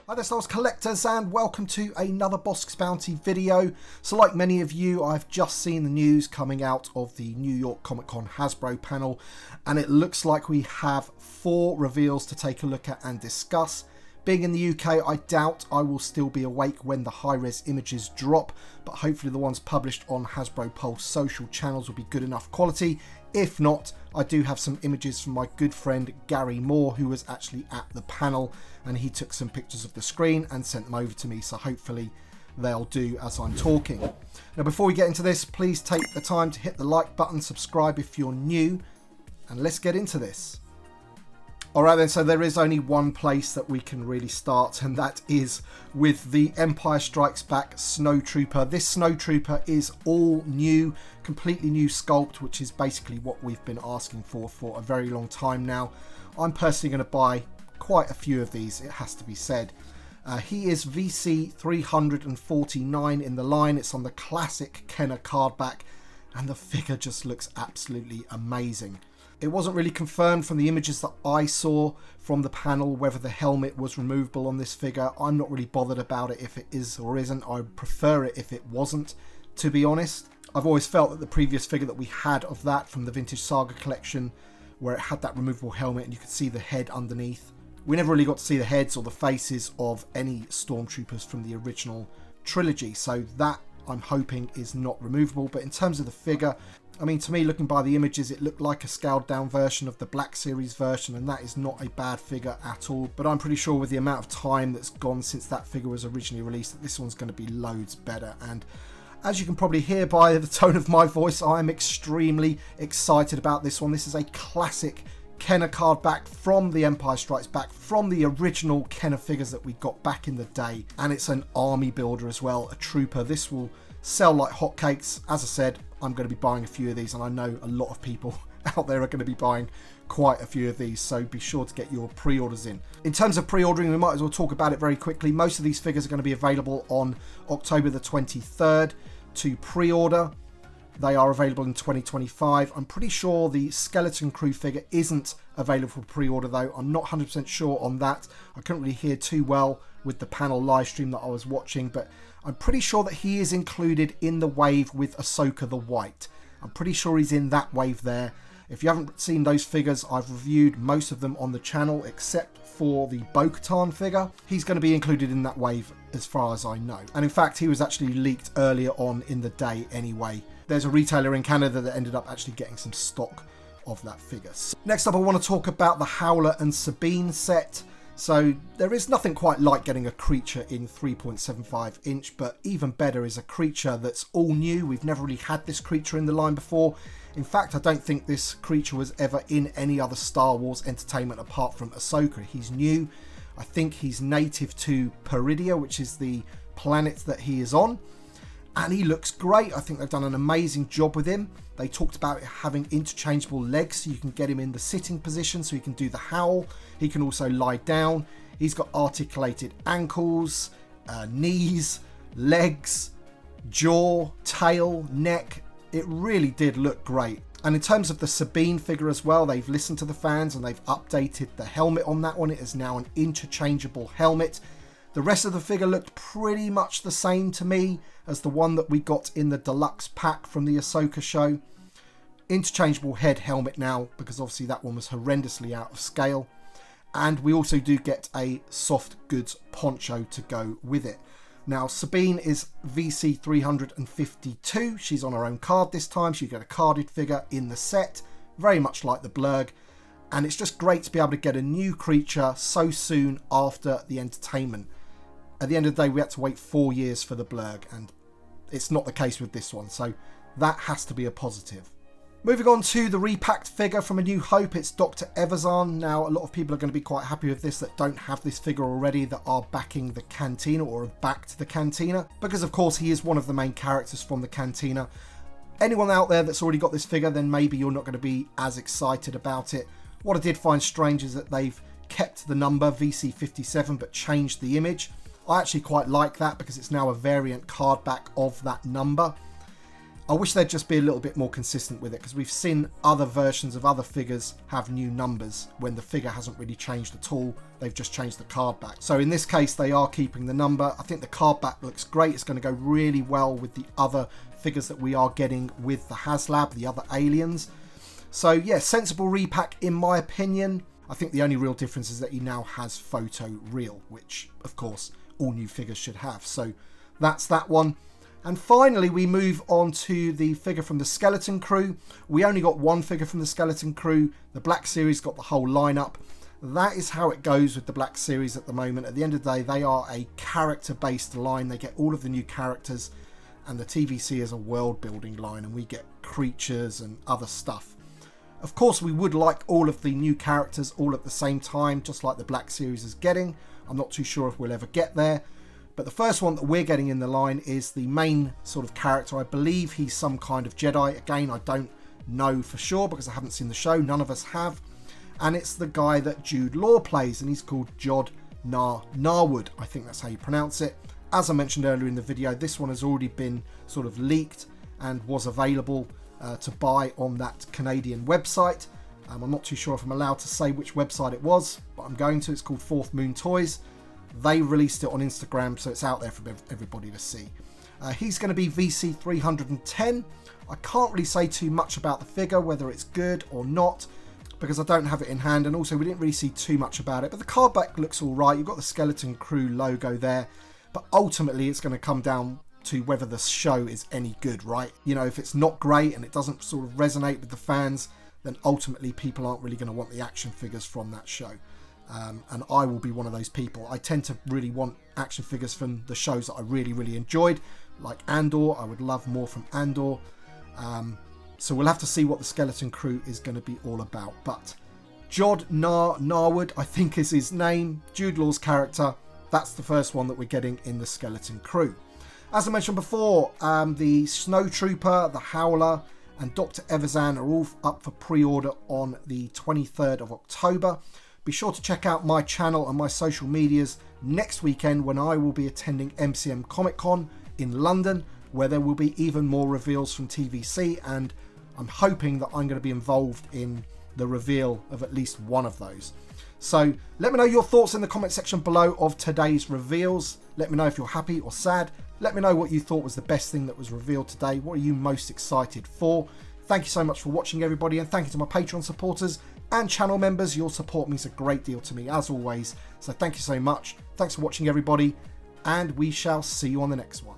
Hi there Star Wars collectors and welcome to another Bossk's Bounty video. So like many of you, I've just seen the news coming out of the New York Comic Con Hasbro panel, and it looks like we have 4 reveals to take a look at and discuss. Being in the UK, I doubt I will still be awake when the high-res images drop, but hopefully the ones published on Hasbro Pulse social channels will be good enough quality. If not, I do have some images from my good friend Gary Moore, who was actually at the panel, and he took some pictures of the screen and sent them over to me, so hopefully they'll do as I'm talking. Now before we get into this, please take the time to hit the like button, subscribe if you're new, and let's get into this. Alright then, so there is only one place that we can really start, and that is with the Empire Strikes Back Snowtrooper. This Snowtrooper is all new, completely new sculpt, which is basically what we've been asking for a very long time now. I'm personally going to buy quite a few of these, it has to be said. He is VC 349 in the line. It's on the classic Kenner card back, and the figure just looks absolutely amazing. It wasn't really confirmed from the images that I saw from the panel whether the helmet was removable on this figure. I'm not really bothered about it if it is or isn't. I would prefer it if it wasn't, to be honest. I've always felt that the previous figure that we had of that from the Vintage Saga collection, where it had that removable helmet and you could see the head underneath, we never really got to see the heads or the faces of any stormtroopers from the original trilogy, so that I'm hoping is not removable. But in terms of the figure, I mean, to me, looking by the images, it looked like a scaled down version of the Black Series version, and that is not a bad figure at all. But I'm pretty sure with the amount of time that's gone since that figure was originally released, that this one's going to be loads better. And as you can probably hear by the tone of my voice, I am extremely excited about this one. This is a classic Kenner card back from the Empire Strikes Back, from the original Kenner figures that we got back in the day. And it's an army builder as well, a trooper. This will sell like hotcakes. As I said, I'm going to be buying a few of these, and I know a lot of people out there are going to be buying quite a few of these, so be sure to get your pre-orders in. In terms of pre-ordering, we might as well talk about it very quickly. Most of these figures are going to be available on October the 23rd to pre-order. They are available in 2025. I'm pretty sure the Skeleton Crew figure isn't available for pre-order though. I'm not 100% sure on that. I couldn't really hear too well with the panel live stream that I was watching, but I'm pretty sure that he is included in the wave with Ahsoka the White. I'm pretty sure he's in that wave there. If you haven't seen those figures, I've reviewed most of them on the channel except for the Bo-Katan figure. He's going to be included in that wave as far as I know. And in fact, he was actually leaked earlier on in the day anyway. There's a retailer in Canada that ended up actually getting some stock of that figure. Next up, I want to talk about the Howler and Sabine set. So there is nothing quite like getting a creature in 3.75 inch, but even better is a creature that's all new. We've never really had this creature in the line before. In fact, I don't think this creature was ever in any other Star Wars entertainment apart from Ahsoka. He's new. I think he's native to Peridia, which is the planet that he is on. And he looks great. I think they've done an amazing job with him. They talked about having interchangeable legs, so you can get him in the sitting position so he can do the howl. He can also lie down. He's got articulated ankles, knees, legs, jaw, tail, neck. It really did look great. And in terms of the Sabine figure as well, they've listened to the fans and they've updated the helmet on that one. It is now an interchangeable helmet. The rest of the figure looked pretty much the same to me as the one that we got in the deluxe pack from the Ahsoka show. Interchangeable head helmet now, because obviously that one was horrendously out of scale. And we also do get a soft goods poncho to go with it. Now Sabine is VC 352. She's on her own card this time. So you get a carded figure in the set, very much like the Blurg. And it's just great to be able to get a new creature so soon after the entertainment. At the end of the day, we had to wait 4 years for the Blurg, and it's not the case with this one, so that has to be a positive. Moving on to the repacked figure from A New Hope, it's Dr. Everon. Now, a lot of people are going to be quite happy with this that don't have this figure already, that are backing the Cantina or have backed the Cantina, because of course he is one of the main characters from the Cantina. Anyone out there that's already got this figure, then maybe you're not going to be as excited about it. What I did find strange is that they've kept the number VC57 but changed the image. I actually quite like that because it's now a variant card back of that number. I wish they'd just be a little bit more consistent with it, because we've seen other versions of other figures have new numbers when the figure hasn't really changed at all. They've just changed the card back. So in this case, they are keeping the number. I think the card back looks great. It's going to go really well with the other figures that we are getting with the HasLab, the other aliens. So yeah, sensible repack in my opinion. I think the only real difference is that he now has photo real, which of course all new figures should have. So that's that one. And finally, we move on to the figure from the Skeleton Crew. We only got one figure from the Skeleton Crew. The Black Series got the whole lineup. That is how it goes with the Black Series at the moment. At the end of the day, they are a character-based line. They get all of the new characters, and the TVC is a world-building line, and we get creatures and other stuff. Of course, we would like all of the new characters all at the same time, just like the Black Series is getting. I'm not too sure if we'll ever get there. But the first one that we're getting in the line is the main sort of character. I believe he's some kind of Jedi. Again, I don't know for sure because I haven't seen the show. None of us have. And it's the guy that Jude Law plays, and he's called Jod Narwood. I think that's how you pronounce it. As I mentioned earlier in the video, this one has already been sort of leaked and was available to buy on that Canadian website. I'm not too sure if I'm allowed to say which website it was, but I'm going to. It's called Fourth Moon Toys. They released it on Instagram, so it's out there for everybody to see. He's going to be VC 310. I can't really say too much about the figure, whether it's good or not, because I don't have it in hand, and also we didn't really see too much about it. But the card back looks all right. You've got the Skeleton Crew logo there, but ultimately it's going to come down to whether the show is any good, right? You know, if it's not great and it doesn't sort of resonate with the fans, then ultimately people aren't really going to want the action figures from that show. And I will be one of those people. I tend to really want action figures from the shows that I really, really enjoyed, like Andor. I would love more from Andor. So we'll have to see what the Skeleton Crew is going to be all about. But Jod Narwood, I think is his name, Jude Law's character. That's the first one that we're getting in the Skeleton Crew. As I mentioned before, the Snow Trooper, the Howler, and Dr. Evazan are all up for pre-order on the 23rd of October. Be sure to check out my channel and my social medias next weekend when I will be attending MCM Comic Con in London, where there will be even more reveals from TVC, and I'm hoping that I'm going to be involved in the reveal of at least one of those. So let me know your thoughts in the comment section below of today's reveals. Let me know if you're happy or sad. Let me know what you thought was the best thing that was revealed today. What are you most excited for? Thank you so much for watching, everybody, and thank you to my Patreon supporters and channel members. Your support means a great deal to me, as always. So thank you so much. Thanks for watching, everybody, and we shall see you on the next one.